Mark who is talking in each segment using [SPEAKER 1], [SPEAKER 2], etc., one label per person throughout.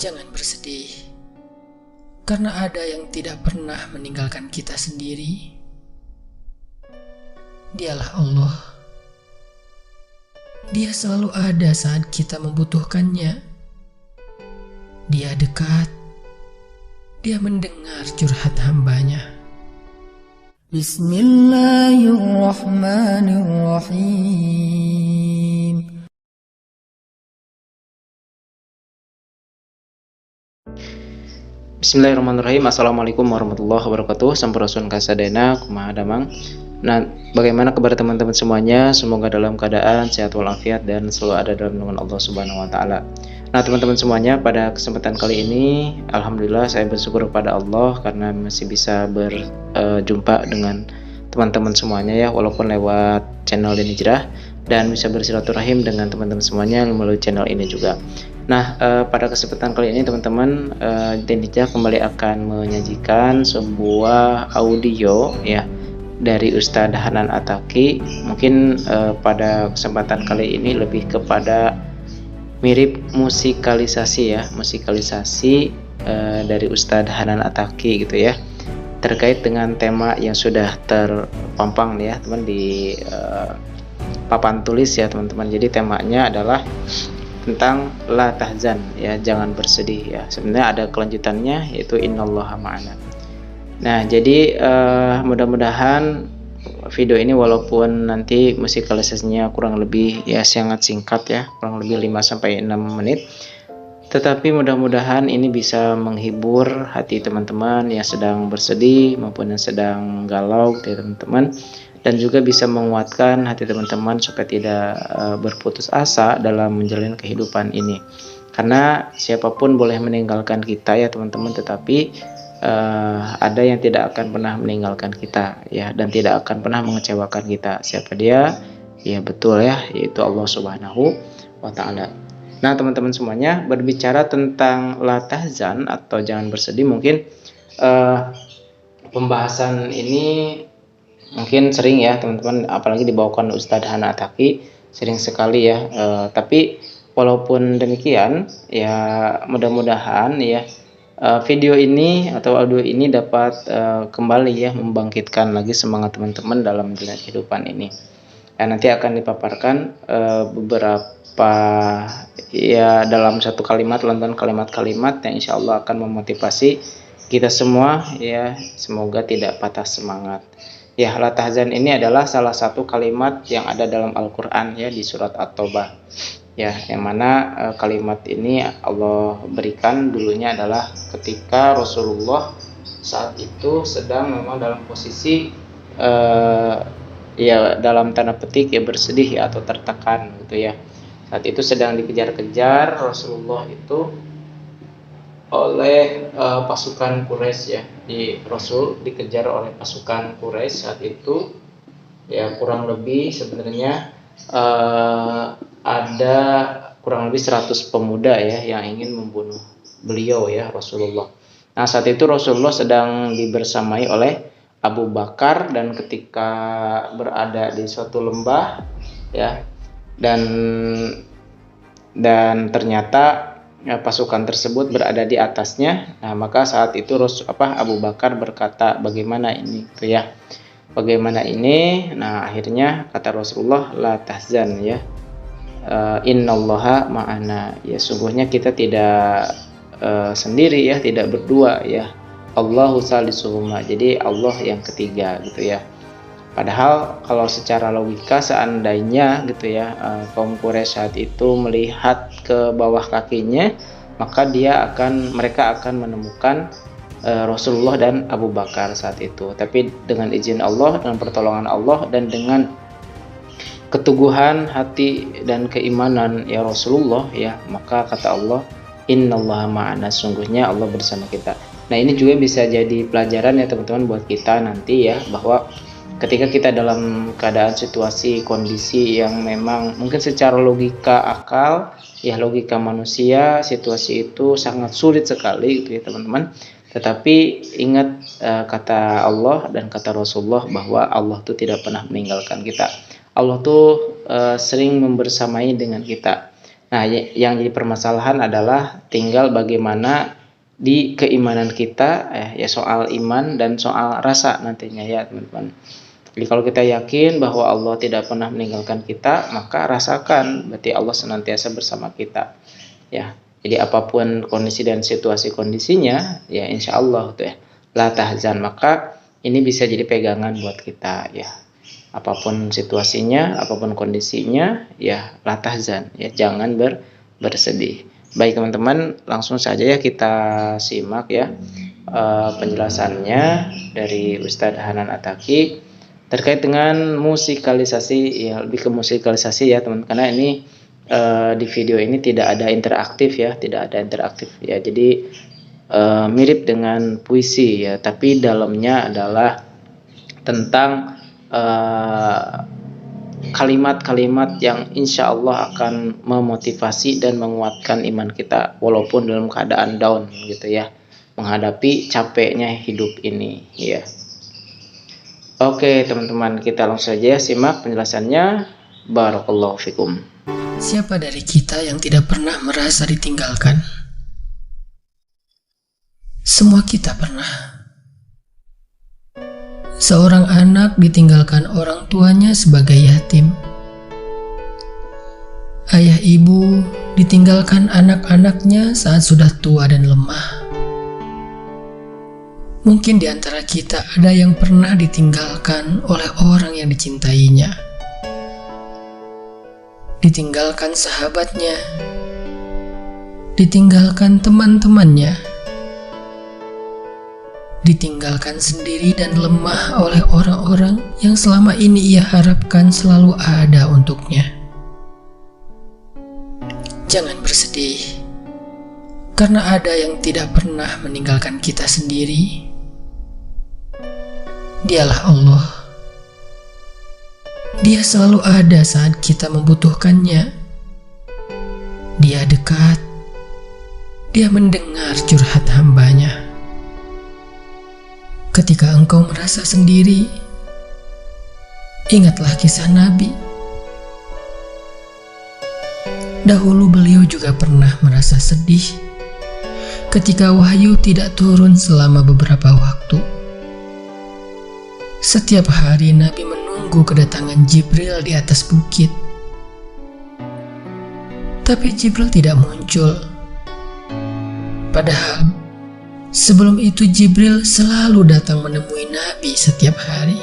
[SPEAKER 1] Jangan bersedih, karena ada yang tidak pernah meninggalkan kita sendiri. Dialah Allah. Dia selalu ada saat kita membutuhkannya. Dia dekat. Dia mendengar curhat hambanya. Bismillahirrahmanirrahim.
[SPEAKER 2] Bismillahirrahmanirrahim. Assalamualaikum warahmatullahi wabarakatuh. Sampurasun kasadena kumaha damang. Nah, bagaimana kabar teman-teman semuanya? Semoga dalam keadaan sehat walafiat dan selalu ada dalam lindungan Allah Subhanahu wa taala. Nah, teman-teman semuanya, pada kesempatan kali ini alhamdulillah saya bersyukur kepada Allah karena masih bisa berjumpa dengan teman-teman semuanya ya, walaupun lewat channel Deni Hijrah, dan bisa bersilaturahim dengan teman-teman semuanya melalui channel ini juga. Nah, pada kesempatan kali ini teman-teman, Deni Hijrah kembali akan menyajikan sebuah audio ya dari Ustadz Hanan Attaqi. Mungkin pada kesempatan kali ini lebih kepada mirip musikalisasi ya, musikalisasi dari Ustadz Hanan Attaqi gitu ya, terkait dengan tema yang sudah terpampang nih ya teman di papan tulis ya teman-teman. Jadi temanya adalah tentang la tahzan ya, jangan bersedih ya. Sebenarnya ada kelanjutannya yaitu innallaha ma'ana. Nah, jadi mudah-mudahan video ini walaupun nanti musikalisasinya kurang lebih ya sangat singkat ya, kurang lebih 5-6 menit, tetapi mudah-mudahan ini bisa menghibur hati teman-teman yang sedang bersedih maupun yang sedang galau ya teman-teman, dan juga bisa menguatkan hati teman-teman supaya tidak berputus asa dalam menjalani kehidupan ini. Karena siapapun boleh meninggalkan kita ya teman-teman, tetapi ada yang tidak akan pernah meninggalkan kita ya, dan tidak akan pernah mengecewakan kita. Siapa dia? Ya betul ya, yaitu Allah Subhanahu wa taala. Nah, teman-teman semuanya, berbicara tentang la tahzan atau jangan bersedih, mungkin pembahasan ini mungkin sering ya teman-teman, apalagi dibawakan Ustadz Hanan Attaqi, sering sekali ya. Tapi walaupun demikian ya, mudah-mudahan ya video ini atau audio ini dapat kembali ya membangkitkan lagi semangat teman-teman dalam menjalani kehidupan ini. Dan nanti akan dipaparkan beberapa ya dalam satu kalimat, lantunan kalimat-kalimat yang insya Allah akan memotivasi kita semua ya, semoga tidak patah semangat. Ya, la tahzan ini adalah salah satu kalimat yang ada dalam Al-Quran ya, di surat At-Taubah ya, yang mana kalimat ini Allah berikan dulunya adalah ketika Rasulullah saat itu sedang memang dalam posisi ya dalam tanda petik ya bersedih ya, atau tertekan gitu ya. Saat itu sedang dikejar-kejar Rasulullah itu oleh pasukan Quraisy ya. Rasul dikejar oleh pasukan Quraisy saat itu ya, kurang lebih sebenarnya ada kurang lebih 100 pemuda ya yang ingin membunuh beliau ya, Rasulullah. Nah, saat itu Rasulullah sedang dibersamai oleh Abu Bakar, dan ketika berada di suatu lembah ya, dan ternyata ya, pasukan tersebut berada di atasnya. Nah, maka saat itu Abu Bakar berkata, bagaimana ini gitu ya, bagaimana ini. Nah, akhirnya kata Rasulullah, la tahzan ya, innallaha ma'ana ya, sungguhnya kita tidak sendiri ya, tidak berdua ya, Allahu salisuhuma, jadi Allah yang ketiga gitu ya. Padahal kalau secara logika seandainya gitu ya, kaum Quraisy saat itu melihat ke bawah kakinya, maka mereka akan menemukan Rasulullah dan Abu Bakar saat itu. Tapi dengan izin Allah, dengan pertolongan Allah, dan dengan keteguhan hati dan keimanan ya Rasulullah ya, maka kata Allah, innallaha ma'ana, sungguhnya Allah bersama kita. Nah, ini juga bisa jadi pelajaran ya teman-teman buat kita nanti ya, bahwa ketika kita dalam keadaan situasi kondisi yang memang mungkin secara logika akal ya, logika manusia, situasi itu sangat sulit sekali gitu ya teman-teman, tetapi ingat kata Allah dan kata Rasulullah bahwa Allah tuh tidak pernah meninggalkan kita. Allah tuh sering membersamai dengan kita. Nah, yang jadi permasalahan adalah tinggal bagaimana di keimanan kita, ya soal iman dan soal rasa nantinya ya teman-teman. Jadi kalau kita yakin bahwa Allah tidak pernah meninggalkan kita, maka rasakan berarti Allah senantiasa bersama kita. Ya, jadi apapun kondisi dan situasi kondisinya, ya insya Allah tuh ya, la tahzan. Maka ini bisa jadi pegangan buat kita ya. Apapun situasinya, apapun kondisinya, ya la tahzan. Ya jangan bersedih. Baik teman-teman, langsung saja ya kita simak ya penjelasannya dari Ustadz Hanan Attaqi terkait dengan musikalisasi, ya lebih ke musikalisasi ya teman, karena ini di video ini tidak ada interaktif ya, jadi mirip dengan puisi ya, tapi dalamnya adalah tentang kalimat-kalimat yang insya Allah akan memotivasi dan menguatkan iman kita walaupun dalam keadaan down gitu ya, menghadapi capeknya hidup ini ya. Oke teman-teman, kita langsung saja simak penjelasannya. Barakallahu fikum.
[SPEAKER 1] Siapa dari kita yang tidak pernah merasa ditinggalkan? Semua kita pernah. Seorang anak ditinggalkan orang tuanya sebagai yatim. Ayah ibu ditinggalkan anak-anaknya saat sudah tua dan lemah. Mungkin di antara kita ada yang pernah ditinggalkan oleh orang yang dicintainya. Ditinggalkan sahabatnya. Ditinggalkan teman-temannya. Ditinggalkan sendiri dan lemah oleh orang-orang yang selama ini ia harapkan selalu ada untuknya. Jangan bersedih, karena ada yang tidak pernah meninggalkan kita sendiri. Dialah Allah. Dia selalu ada saat kita membutuhkannya. Dia dekat. Dia mendengar curhat hambanya. Ketika engkau merasa sendiri, ingatlah kisah Nabi. Dahulu beliau juga pernah merasa sedih ketika wahyu tidak turun selama beberapa waktu. Setiap hari Nabi menunggu kedatangan Jibril di atas bukit. Tapi Jibril tidak muncul. Padahal sebelum itu Jibril selalu datang menemui Nabi setiap hari,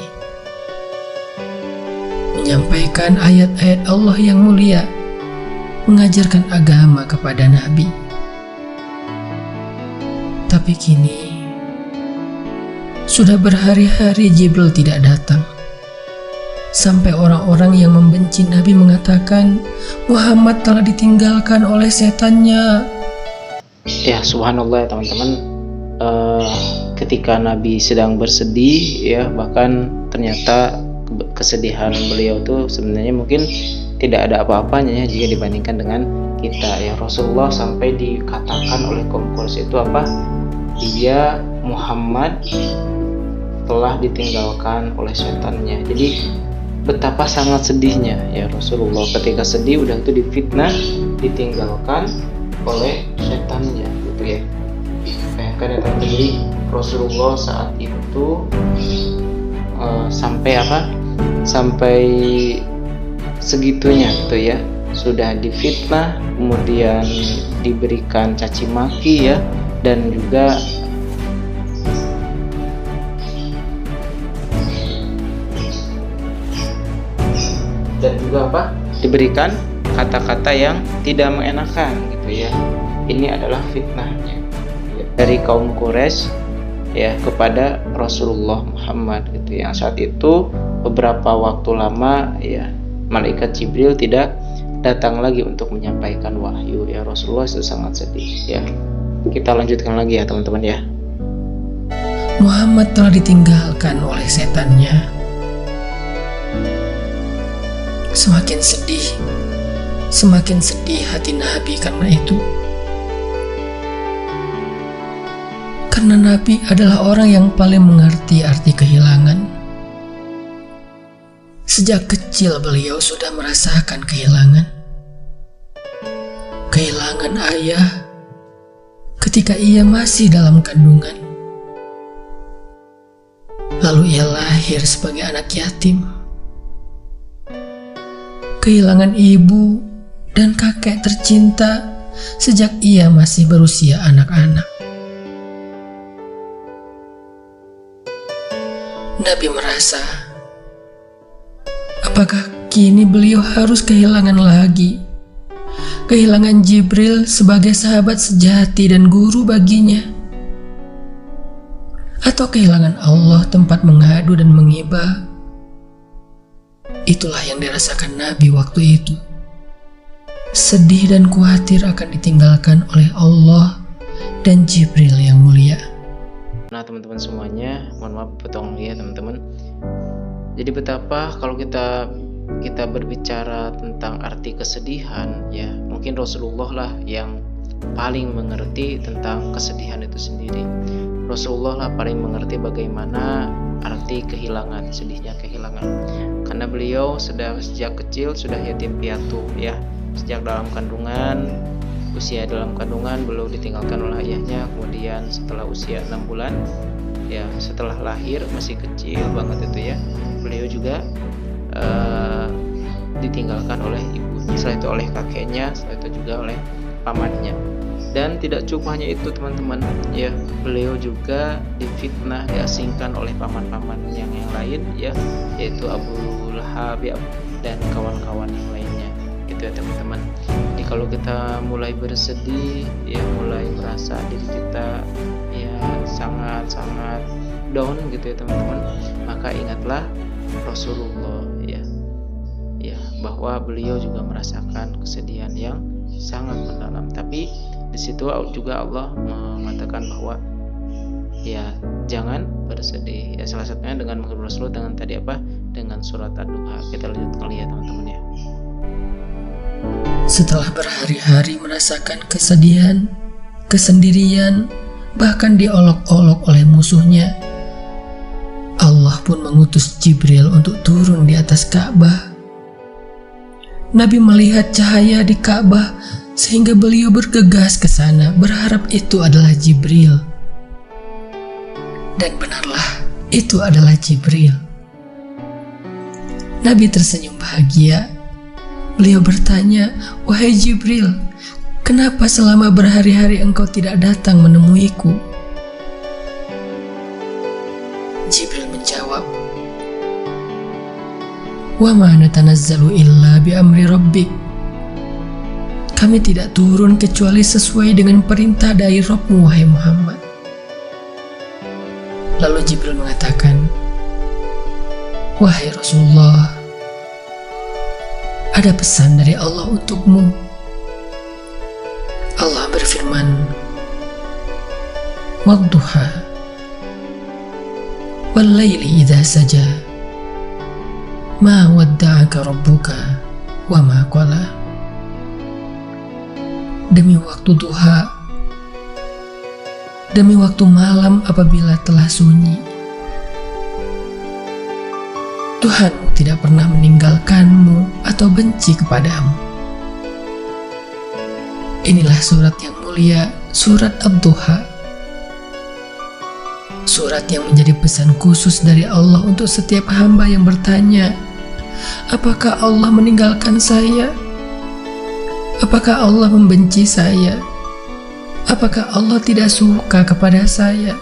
[SPEAKER 1] menyampaikan ayat-ayat Allah yang mulia, mengajarkan agama kepada Nabi. Tapi kini sudah berhari-hari Jibril tidak datang. Sampai orang-orang yang membenci Nabi mengatakan Muhammad telah ditinggalkan oleh setannya.
[SPEAKER 2] Ya subhanallah ya teman-teman, ketika Nabi sedang bersedih ya, bahkan ternyata kesedihan beliau tuh sebenarnya mungkin tidak ada apa-apanya ya jika dibandingkan dengan kita ya. Rasulullah sampai dikatakan oleh kaum Quraisy itu apa? Dia Muhammad telah ditinggalkan oleh setannya. Jadi betapa sangat sedihnya ya Rasulullah ketika sedih, udah itu difitnah, ditinggalkan oleh setannya gitu ya. Bayangkan ya teman-teman, jadi Rasulullah saat itu sampai apa? Sampai segitunya gitu ya. Sudah difitnah, kemudian diberikan caci maki ya, dan juga apa? Diberikan kata-kata yang tidak mengenakan gitu ya. Ini adalah fitnahnya dari kaum Quraisy ya kepada Rasulullah Muhammad gitu ya. Saat itu beberapa waktu lama ya malaikat Jibril tidak datang lagi untuk menyampaikan wahyu ya. Rasulullah itu sangat sedih ya. Kita lanjutkan lagi ya teman-teman ya.
[SPEAKER 1] Muhammad telah ditinggalkan oleh setannya. Semakin sedih hati Nabi karena itu. Karena Nabi adalah orang yang paling mengerti arti kehilangan. Sejak kecil beliau sudah merasakan kehilangan. kehilangan ayah ketika ia masih dalam kandungan. Lalu ia lahir sebagai anak yatim. Kehilangan ibu dan kakek tercinta sejak ia masih berusia anak-anak. Nabi merasa, apakah kini beliau harus kehilangan lagi? Kehilangan Jibril sebagai sahabat sejati dan guru baginya? Atau kehilangan Allah tempat mengadu dan menghibah? Itulah yang dirasakan Nabi waktu itu. Sedih dan khawatir akan ditinggalkan oleh Allah dan Jibril yang mulia.
[SPEAKER 2] Nah teman-teman semuanya, mohon maaf potong ya teman-teman. Jadi betapa kalau kita berbicara tentang arti kesedihan, ya mungkin Rasulullah lah yang paling mengerti tentang kesedihan itu sendiri. Rasulullah lah paling mengerti bagaimana arti kehilangan, sedihnya kehilangan. Karena beliau sejak kecil sudah yatim piatu ya. Sejak usia dalam kandungan beliau ditinggalkan oleh ayahnya. Kemudian setelah usia 6 bulan ya, setelah lahir masih kecil banget itu ya, beliau juga ditinggalkan oleh ibunya, setelah itu oleh kakeknya, setelah itu juga oleh pamannya. Dan tidak cukup hanya itu teman-teman ya, beliau juga difitnah, diasingkan oleh paman-paman yang lain ya, yaitu Abu Lahab ya, dan kawan-kawan yang lainnya gitu ya teman-teman. Jadi kalau kita mulai bersedih ya, mulai merasa diri kita ya sangat-sangat down gitu ya teman-teman, maka ingatlah Rasulullah ya bahwa beliau juga merasakan kesedihan yang sangat mendalam. Tapi di situ juga Allah mengatakan bahwa ya jangan bersedih ya, salah satunya dengan menghibur Rasulullah dengan tadi apa, dengan surat Ad-Duha. Kita lanjutkan lihat teman-teman ya.
[SPEAKER 1] Setelah berhari-hari merasakan kesedihan, kesendirian, bahkan diolok-olok oleh musuhnya, Allah pun mengutus Jibril untuk turun di atas Ka'bah. Nabi melihat cahaya di Ka'bah sehingga beliau bergegas ke sana berharap itu adalah Jibril. Dan benarlah, itu adalah Jibril. Nabi tersenyum bahagia. Beliau bertanya, "Wahai Jibril, kenapa selama berhari-hari engkau tidak datang menemuiku?" Jibril menjawab, "Wa ma natanazzalu illa bi amri rabbik." Kami tidak turun kecuali sesuai dengan perintah dari Rabb-Mu, wahai Muhammad. Lalu Jibril mengatakan, "Wahai Rasulullah, ada pesan dari Allah untukmu." Allah berfirman, "Wadduha wal laili idza saja, ma wadda'aka rabbuka wa ma qala." Demi waktu duha, demi waktu malam apabila telah sunyi, Tuhanmu tidak pernah meninggalkanmu atau benci kepadamu. Inilah surat yang mulia, surat Ad-Duha. Surat yang menjadi pesan khusus dari Allah untuk setiap hamba yang bertanya, apakah Allah meninggalkan saya? Apakah Allah membenci saya? Apakah Allah tidak suka kepada saya?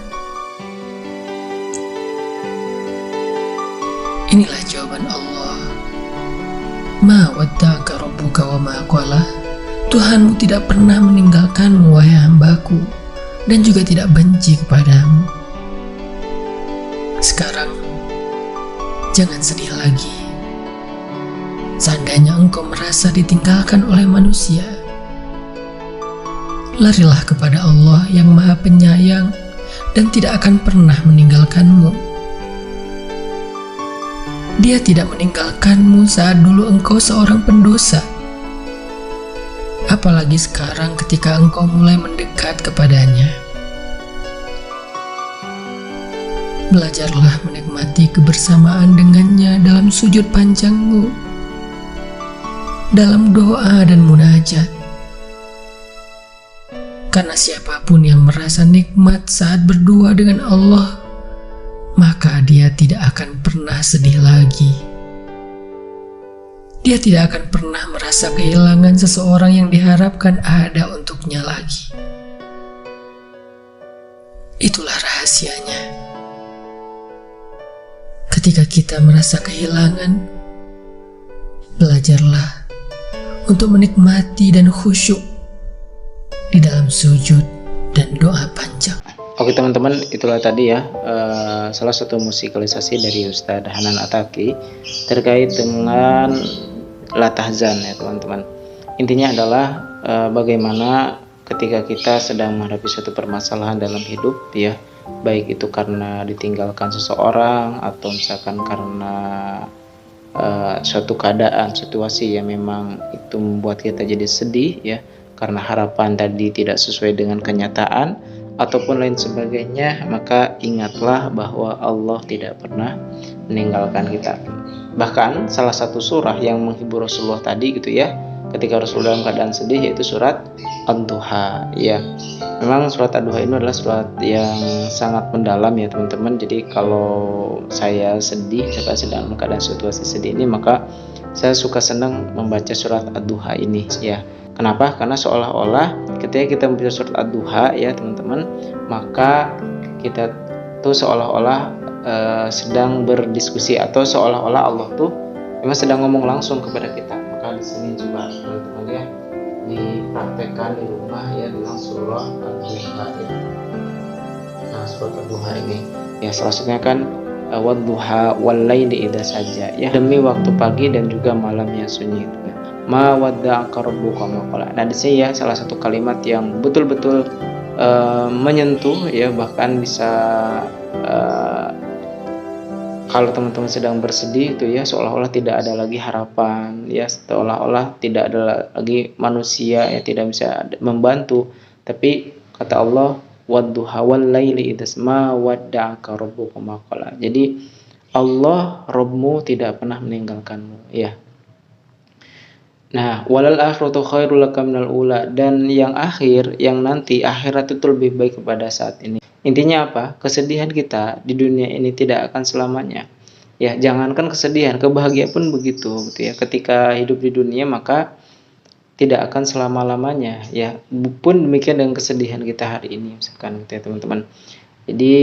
[SPEAKER 1] Inilah jawaban Allah. Ma wadda'aka rabbuka wa ma qala. Tuhanmu tidak pernah meninggalkanmu, wahai hambaku, dan juga tidak benci kepadamu. Sekarang, jangan sedih lagi. Seandainya engkau merasa ditinggalkan oleh manusia, larilah kepada Allah yang Maha Penyayang dan tidak akan pernah meninggalkanmu. Dia tidak meninggalkanmu saat dulu engkau seorang pendosa, apalagi sekarang ketika engkau mulai mendekat kepadanya. Belajarlah menikmati kebersamaan dengannya dalam sujud panjangmu, dalam doa dan munajat, Karena siapapun yang merasa nikmat saat berdua dengan Allah, maka dia tidak akan pernah sedih lagi. Dia tidak akan pernah merasa kehilangan seseorang yang diharapkan ada untuknya lagi. Itulah rahasianya. Ketika kita merasa kehilangan, belajarlah untuk menikmati dan khusyuk di dalam sujud dan doa panjang.
[SPEAKER 2] Oke teman-teman, itulah tadi ya salah satu musikalisasi dari Ustadz Hanan Ataki terkait dengan la tahzan ya teman-teman. Intinya adalah bagaimana ketika kita sedang menghadapi suatu permasalahan dalam hidup ya, baik itu karena ditinggalkan seseorang atau misalkan karena suatu keadaan, situasi yang memang itu membuat kita jadi sedih ya, karena harapan tadi tidak sesuai dengan kenyataan ataupun lain sebagainya, maka ingatlah bahwa Allah tidak pernah meninggalkan kita. Bahkan salah satu surah yang menghibur Rasulullah tadi gitu ya, ketika Rasulullah dalam keadaan sedih, yaitu surat Ad-Duha ya. Memang surat Ad-Duha ini adalah surat yang sangat mendalam ya teman-teman. Jadi kalau saya sedih, saya sedang dalam keadaan situasi sedih ini, maka saya suka senang membaca surat Ad-Duha ini ya. Kenapa? Karena seolah-olah ketika kita membaca surat Ad-Duha ya teman-teman, maka kita tuh seolah-olah sedang berdiskusi, atau seolah-olah Allah tuh memang sedang ngomong langsung kepada kita. Maka di sini juga teman-teman ya dipraktekkan di rumah ya dengan surah Ad-Duha ya. Nah, surat Ad-Duha ini ya salah satunya kan wadduha wal-laili idza saja ya, demi waktu pagi dan juga malam yang sunyi itu ya. Ma wadda'aka rabbuka ma qala. Nah, di sini ya salah satu kalimat yang betul-betul menyentuh ya, bahkan bisa kalau teman-teman sedang bersedih itu ya, seolah-olah tidak ada lagi harapan ya, seolah-olah tidak ada lagi manusia ya, tidak bisa membantu. Tapi kata Allah, wadduha wal laili idza ma wadda'aka rabbuka ma qala. Jadi Allah Rabbmu tidak pernah meninggalkanmu ya. Nah, walal akhiratu khairul laka minal ula, dan yang akhir, yang nanti akhirat itu lebih baik kepada saat ini. Intinya apa? Kesedihan kita di dunia ini tidak akan selamanya. Ya, jangankan kesedihan, kebahagiaan pun begitu gitu ya. Ketika hidup di dunia maka tidak akan selama-lamanya ya. Pun demikian dengan kesedihan kita hari ini misalkan gitu ya teman-teman. Jadi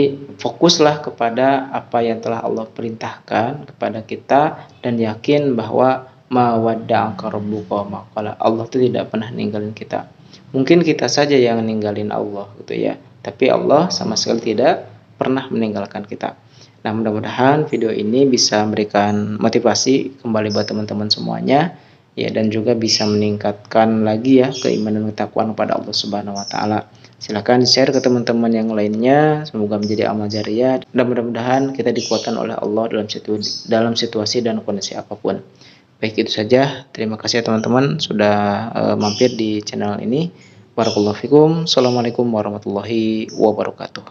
[SPEAKER 2] fokuslah kepada apa yang telah Allah perintahkan kepada kita, dan yakin bahwa ma wadda'aka rabbuka ma qala. Allah itu tidak pernah ninggalin kita. Mungkin kita saja yang ninggalin Allah gitu ya, tapi Allah sama sekali tidak pernah meninggalkan kita. Nah, mudah-mudahan video ini bisa memberikan motivasi kembali buat teman-teman semuanya ya, dan juga bisa meningkatkan lagi ya keimanan dan ketakwaan kepada Allah Subhanahu wa taala. Silakan di-share ke teman-teman yang lainnya, semoga menjadi amal jariah, dan mudah-mudahan kita dikuatkan oleh Allah dalam situasi dan kondisi apapun. Baik, itu saja. Terima kasih teman-teman sudah mampir di channel ini. Barakallahu fikum. Assalamualaikum warahmatullahi wabarakatuh.